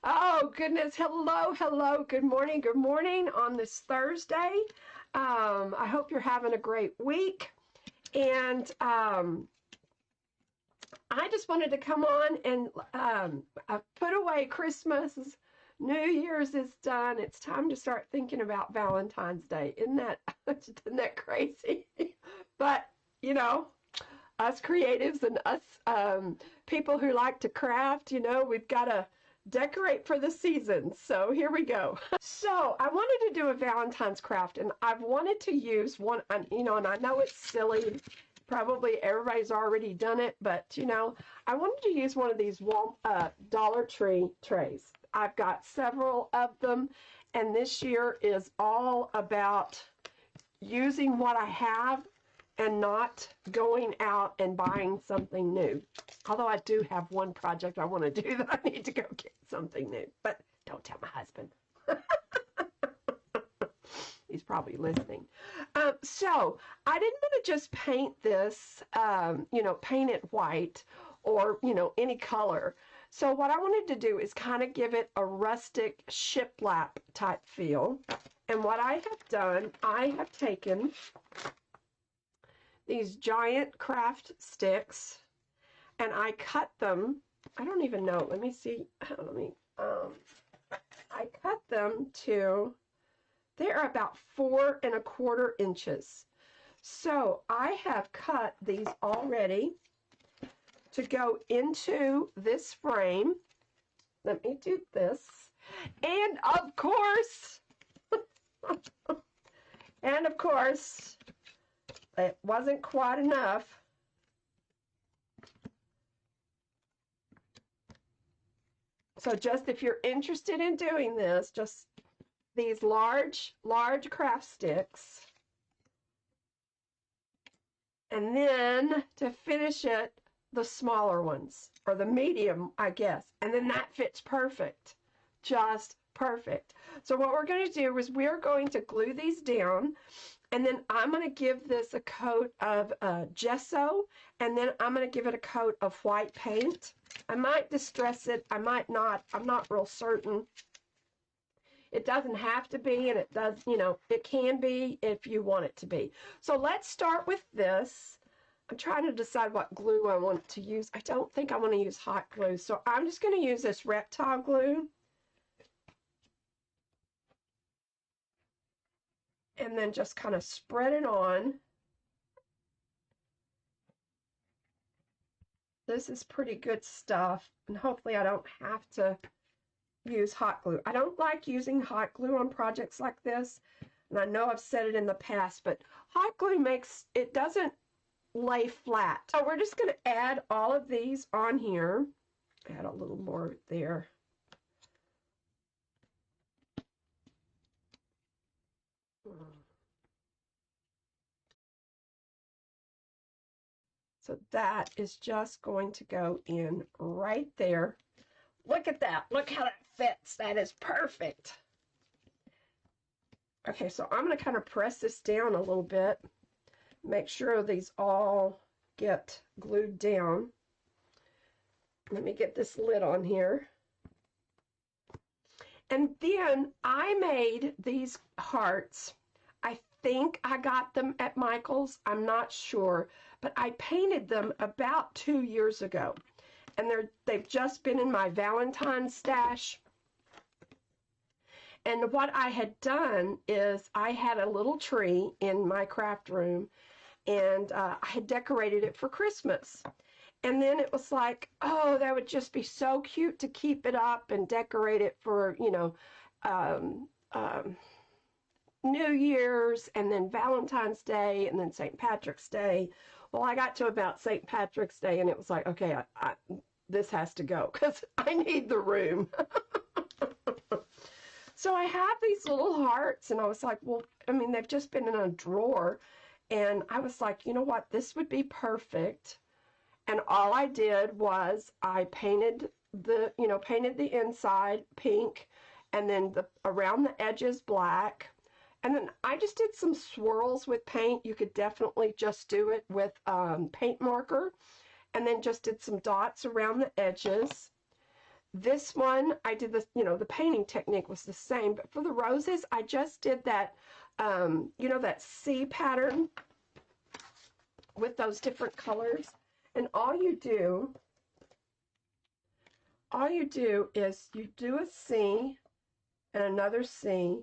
Oh, goodness. Hello, hello. Good morning on this Thursday. I hope you're having a great week. And I just wanted to come on and put away Christmas. New Year's is done. It's time to start thinking about Valentine's Day. Isn't that crazy? But, you know, us creatives and us people who like to craft, we've got to decorate for the season. So here we go. So I wanted to do a Valentine's craft, and I've wanted to use one, and I know it's silly. Probably everybody's already done it, but I wanted to use one of these Dollar Tree trays. I've got several of them, and this year is all about using what I have and not going out and buying something new. Although I do have one project I want to do that I need to go get something new. But don't tell my husband. He's probably listening. So I didn't want to just paint this, paint it white or, any color. So what I wanted to do is kind of give it a rustic shiplap type feel. And what I have done, I have taken these giant craft sticks, and I cut them. I don't even know. Let me see. I cut them to, they're about 4¼ inches. So I have cut these already to go into this frame. Let me do this. And of course, it wasn't quite enough. So just if you're interested in doing this, just these large craft sticks. And then to finish it, the smaller ones, or the medium, I guess. And then that fits perfect. Just perfect. So what we're going to do is we're going to glue these down. And then I'm going to give this a coat of gesso, and then I'm going to give it a coat of white paint. I might distress it. I might not. I'm not real certain. It doesn't have to be, and it does, it can be if you want it to be. So let's start with this. I'm trying to decide what glue I want to use. I don't think I want to use hot glue, so I'm just going to use this reptile glue. And then just kind of spread it on. This is pretty good stuff, and hopefully I don't have to use hot glue. I don't like using hot glue on projects like this, and I know I've said it in the past, but hot glue it doesn't lay flat. So we're just going to add all of these on here. Add a little more there. So that is just going to go in right there. Look at that. Look how that fits. That is perfect. Okay, so I'm going to kind of press this down a little bit. Make sure these all get glued down. Let me get this lid on here. And then I made these hearts. I think I got them at Michael's. I'm not sure. But I painted them about 2 years ago. And they've just been in my Valentine stash. And what I had done is I had a little tree in my craft room, and I had decorated it for Christmas. And then it was like, oh, that would just be so cute to keep it up and decorate it for, New Year's, and then Valentine's Day, and then St. Patrick's Day. Well, I got to about St. Patrick's Day, and it was like, okay, this has to go because I need the room. So I have these little hearts, and I was like, well, I mean, they've just been in a drawer. And I was like, you know what? This would be perfect. And all I did was I painted the inside pink, and then around the edges black. And then I just did some swirls with paint. You could definitely just do it with paint marker. And then just did some dots around the edges. This one, I did this, you know, the painting technique was the same, but for the roses, I just did that, you know, that C pattern with those different colors. And all you do is you do a C and another C,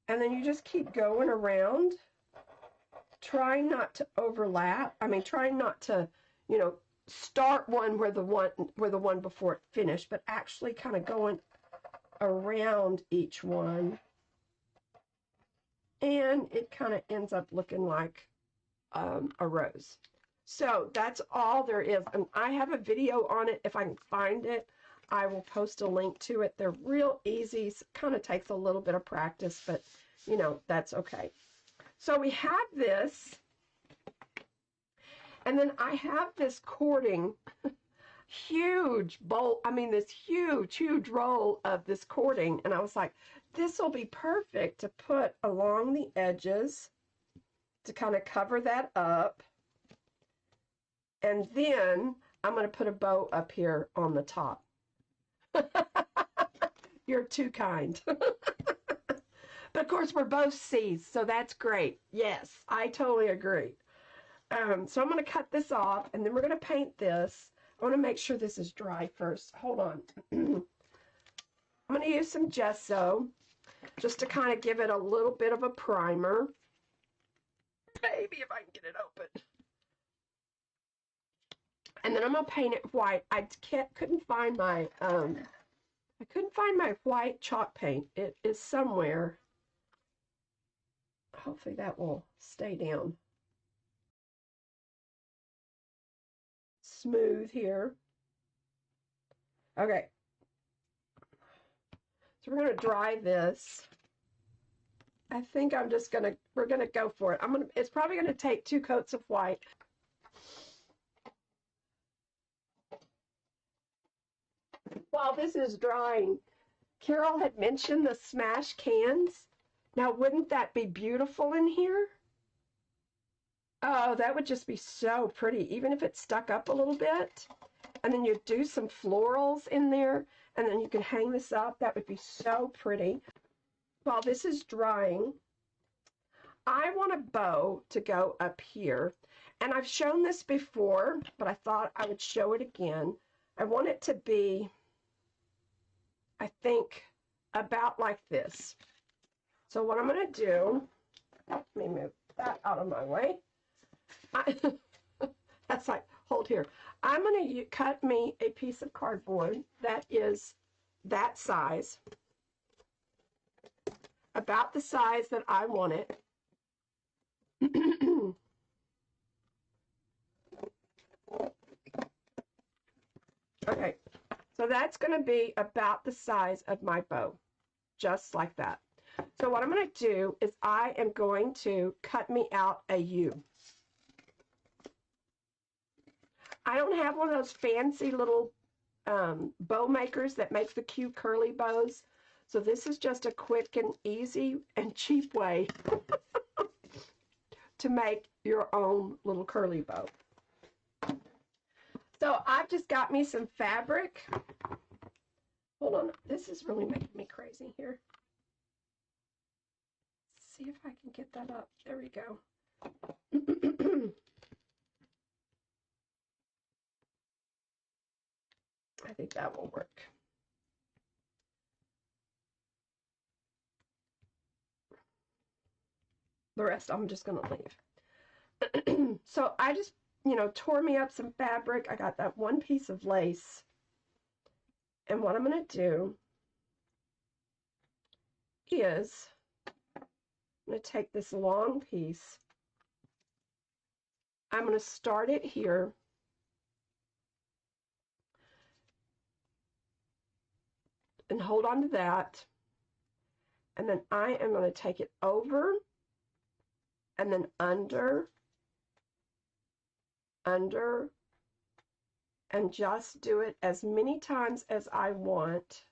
and then you just keep going around, trying not to overlap. I mean, trying not to, you know, start one where the one before it finished, but actually kind of going around each one, and it kind of ends up looking like a rose. So that's all there is, and I have a video on it. If I can find it, I will post a link to it. They're real easy. Kind of takes a little bit of practice, but you know, that's okay. So we have this, and then I have this cording, huge bowl, I mean this huge roll of this cording, and I was like, this will be perfect to put along the edges to kind of cover that up. And then I'm going to put a bow up here on the top. You're too kind. But of course, we're both C's, so that's great. Yes, I totally agree. So I'm going to cut this off, and then we're going to paint this. I want to make sure this is dry first. Hold on. I'm going to use some gesso just to kind of give it a little bit of a primer. Maybe if I can get it open. And then I'm going to paint it white. I couldn't find my white chalk paint. It is somewhere. Hopefully that will stay down smooth here. Okay. So we're going to dry this. I think we're going to go for it. It's probably going to take 2 coats of white. While this is drying, Carol had mentioned the smash cans. Now, wouldn't that be beautiful in here? Oh, that would just be so pretty, even if it stuck up a little bit. And then you do some florals in there, and then you can hang this up. That would be so pretty. While this is drying, I want a bow to go up here. And I've shown this before, but I thought I would show it again. I want it to be, I think, about like this. So what I'm going to do, let me move that out of my way. That's like, hold here. I'm going to cut me a piece of cardboard that is that size, about the size that I want it. Okay, so that's going to be about the size of my bow, just like that. So what I'm going to do is I am going to cut me out a U. I don't have one of those fancy little bow makers that makes the cute curly bows. So this is just a quick and easy and cheap way to make your own little curly bow. So I've just got me some fabric. Hold on, this is really making me crazy here. Let's see if I can get that up. There we go. I think that will work. The rest I'm just going to leave. So I just, you know, tore me up some fabric. I got that one piece of lace. And what I'm going to do is I'm going to take this long piece. I'm going to start it here. And hold on to that. And then I am going to take it over and then under, and just do it as many times as I want.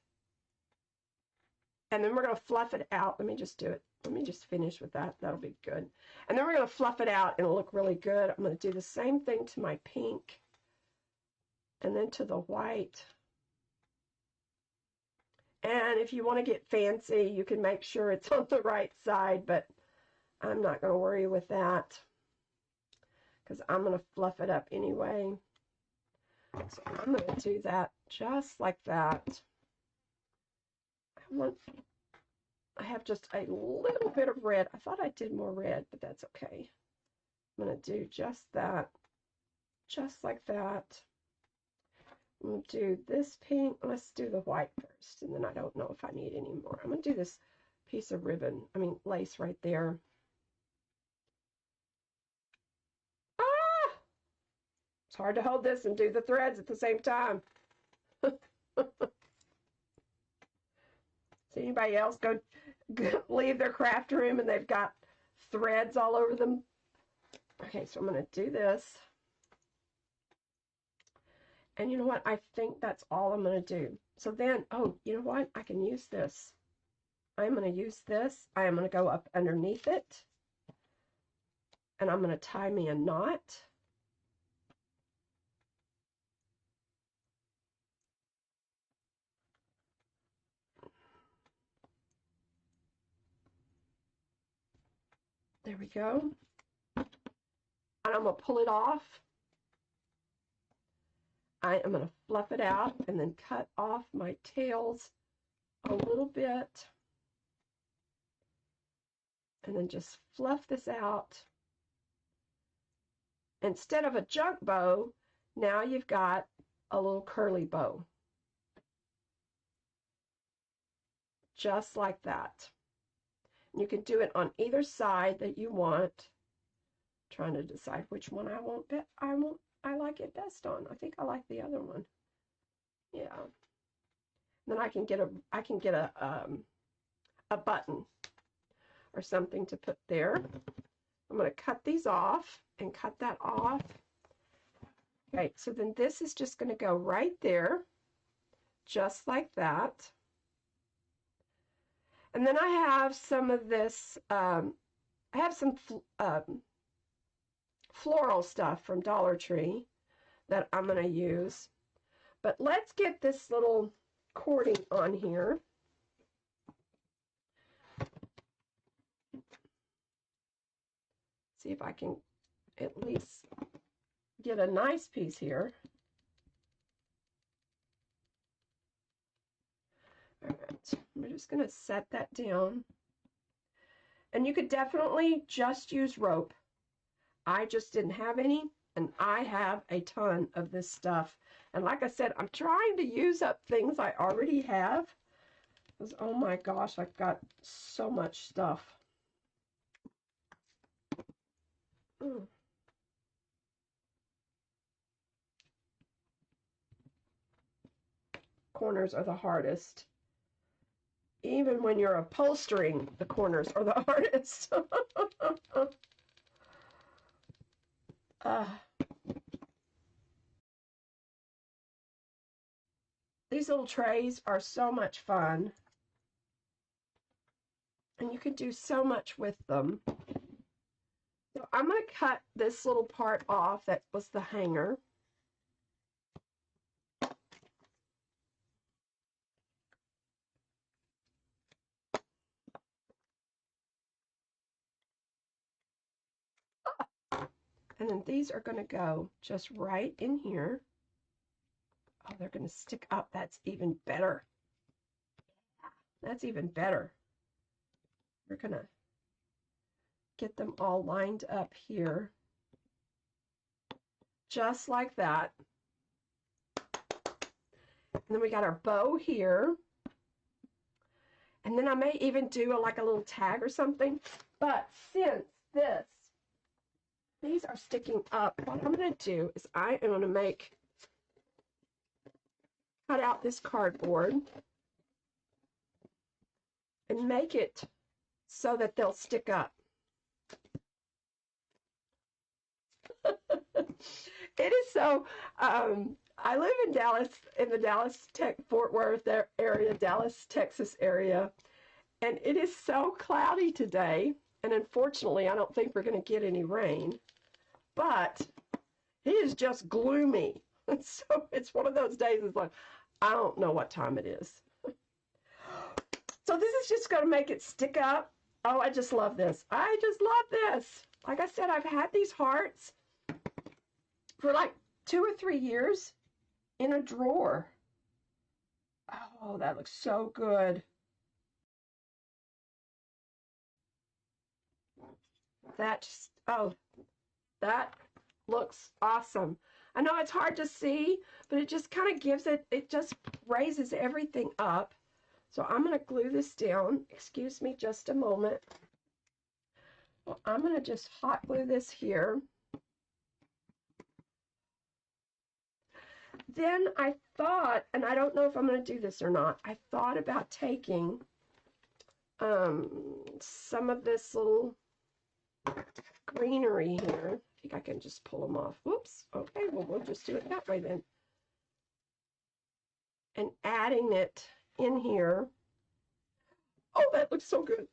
And then we're going to fluff it out. Let me just do it. Let me just finish with that. That'll be good. And then we're going to fluff it out and it'll look really good. I'm going to do the same thing to my pink and then to the white. And if you want to get fancy, you can make sure it's on the right side, but I'm not going to worry with that because I'm going to fluff it up anyway. So I'm going to do that just like that. I have just a little bit of red. I thought I did more red, but that's okay. I'm going to do just that, just like that. I'm going to do this pink. Let's do the white first, and then I don't know if I need any more. I'm going to do this piece of ribbon, lace right there. Ah! It's hard to hold this and do the threads at the same time. See anybody else go leave their craft room and they've got threads all over them? Okay, so I'm going to do this. And you know what? I think that's all I'm going to do. So then, oh, you know what? I can use this. I'm going to use this. I am going to go up underneath it. And I'm going to tie me a knot. There we go. And I'm going to pull it off. I am going to fluff it out and then cut off my tails a little bit. And then just fluff this out. Instead of a junk bow, now you've got a little curly bow. Just like that. You can do it on either side that you want. Trying to decide which one I like it best on. I think I like the other one. Yeah. Then I can get a button or something to put there. I'm going to cut these off and cut that off. Okay, so then this is just going to go right there, just like that. And then I have some of this, I have some floral stuff from Dollar Tree that I'm going to use. But let's get this little cording on here. See if I can at least get a nice piece here. All right, we're just going to set that down. And you could definitely just use rope. I just didn't have any, and I have a ton of this stuff. And like I said, I'm trying to use up things I already have. Because, oh my gosh, I've got so much stuff. Corners are the hardest. Even when you're upholstering, the corners are the hardest. These little trays are so much fun. And you can do so much with them. So I'm going to cut this little part off that was the hanger. And then these are going to go just right in here. Oh, they're going to stick up. That's even better. That's even better. We're going to get them all lined up here. Just like that. And then we got our bow here. And then I may even do like a little tag or something. But since these are sticking up, what I'm going to do is I am going to cut out this cardboard and make it so that they'll stick up. It is so, I live in Dallas, in the Fort Worth area, Dallas, Texas area, and it is so cloudy today, and unfortunately I don't think we're going to get any rain, but it is just gloomy. So it's one of those days, it's like, I don't know what time it is. So this is just going to make it stick up. Oh, I just love this. I just love this. Like I said, I've had these hearts for like 2 or 3 years in a drawer. Oh, that looks so good. Oh, that looks awesome. I know it's hard to see, but it just kind of it just raises everything up. So I'm going to glue this down. Excuse me just a moment. Well, I'm going to just hot glue this here. Then I thought, and I don't know if I'm going to do this or not, I thought about taking some of this little greenery here. I think I can just pull them off. Whoops. Okay, well, we'll just do it that way then. And adding it in here. Oh, that looks so good.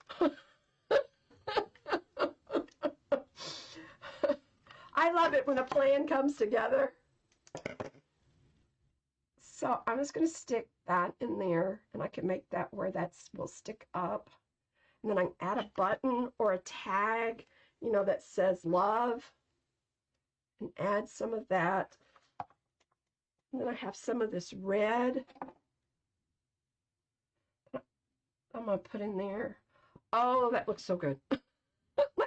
I love it when a plan comes together. So I'm just going to stick that in there, and I can make that where that will stick up. And then I can add a button or a tag, you know, that says love, and add some of that. And then I have some of this red I'm going to put in there. Oh, that looks so good. Let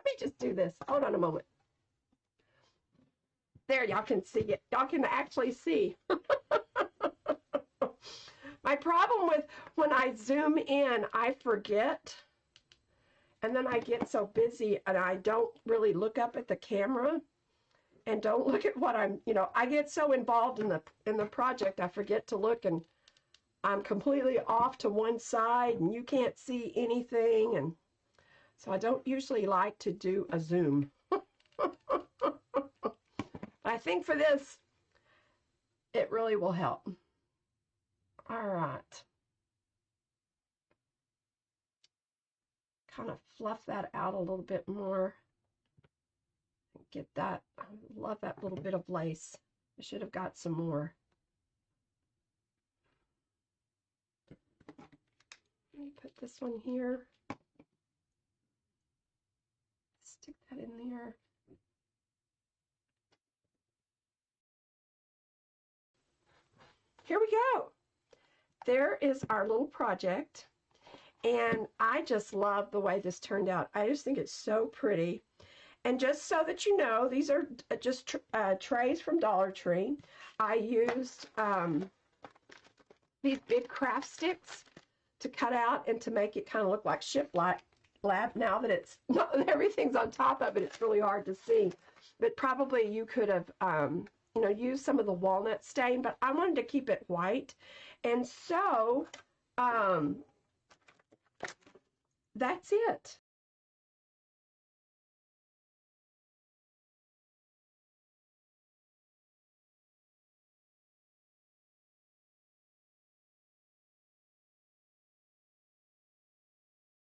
me just do this. Hold on a moment. There, y'all can see it. Y'all can actually see. My problem with when I zoom in, I forget. And then I get so busy and I don't really look up at the camera and don't look at what I'm, you know, I get so involved in the project, I forget to look, and I'm completely off to one side and you can't see anything. And so I don't usually like to do a zoom. But I think for this, it really will help. All right. Kind of fluff that out a little bit more. Get that. I love that little bit of lace. I should have got some more. Let me put this one here. Stick that in there. Here we go. There is our little project. And I just love the way this turned out. I just think it's so pretty. And just so that you know, these are just trays from Dollar Tree. I used these big craft sticks to cut out and to make it kind of look like shiplap. Now that it's everything's on top of it, it's really hard to see. But probably you could have, you know, used some of the walnut stain. But I wanted to keep it white, and so that's it.